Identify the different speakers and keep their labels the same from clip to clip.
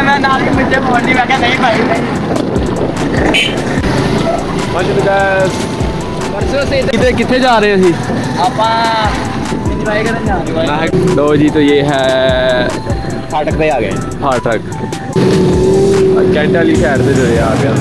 Speaker 1: मैं नाल मुझे फोन नहीं, मैं क्या नहीं भाई
Speaker 2: नहीं। कितने जा रहे हैं
Speaker 1: आप इंजॉय करने जा रहे हैं।
Speaker 2: लो जी, तो ये है
Speaker 1: फाटक पे आ गए।
Speaker 2: फाटक कैंट वाली साइड से जो ये आ गया।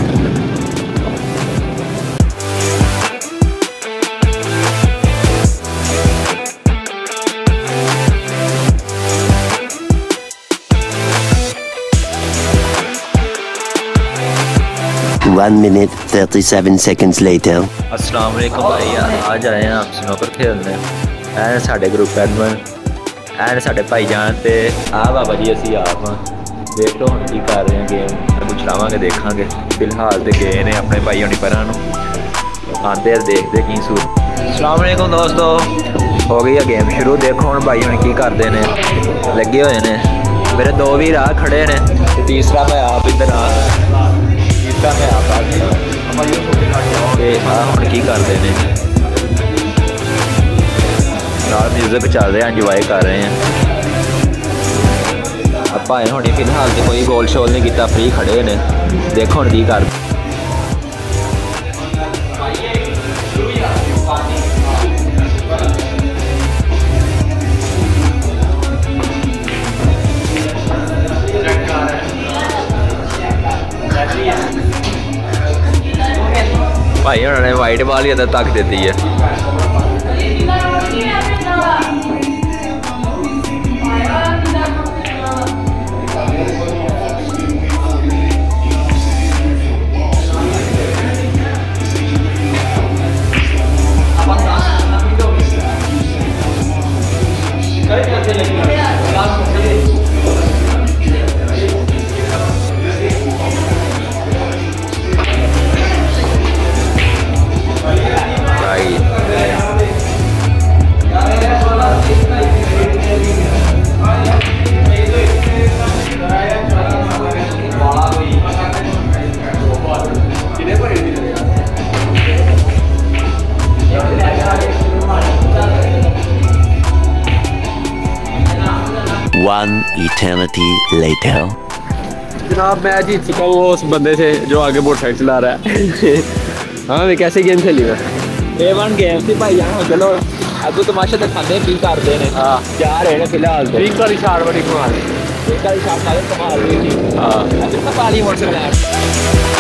Speaker 3: One minute 37 seconds later.
Speaker 4: अस्सलाम वालेकुम भाई, आज आए हैं आप स्नूकर खेलने। ऐ साढ़े ग्रुप एडमन ऐ साढ़े भाईजान ते आ बाबा जी असी आप देख लो हम की कर रहे हैं गेम कुछ लावांगे देखांगे। फिलहाल तो गए ने अपने भाई होनी पर आते देखते की सूर। अस्सलाम वालेकुम दोस्तों, हो गई है गेम शुरू। देखो हम भाई होनी की करते ने, लगे हुए ने। मेरे दो भी राह खड़े ने, तीसरा मैं आप इधर मैं आप आ गया हम की करते हैं। म्यूजिक चल रहे हैं, इंजॉय कर रहे हैं। अब भाई होनी फिलहाल तो कोई गोल शोल नहीं किया, फ्री खड़े ने। देखो हम की कर भाई उन्होंने वाइट बॉल ही अंदर तक देती है।
Speaker 3: One eternity later.
Speaker 2: जनाब मैं जीत चुका हूँ उस बंदे से जो आगे मोटरसाइकिल चला रहा है। हाँ मैं कैसे गेम खेली मैं
Speaker 4: A1 गेम थी भाई यहाँ। चलो अब तमाशा दिखाते हैं की करते हैं। हाँ जा रहे हैं फिलहाल
Speaker 2: ठीक वाली शाट बड़ी कमाल
Speaker 4: कमाल। हाँ मोटरसाइकिल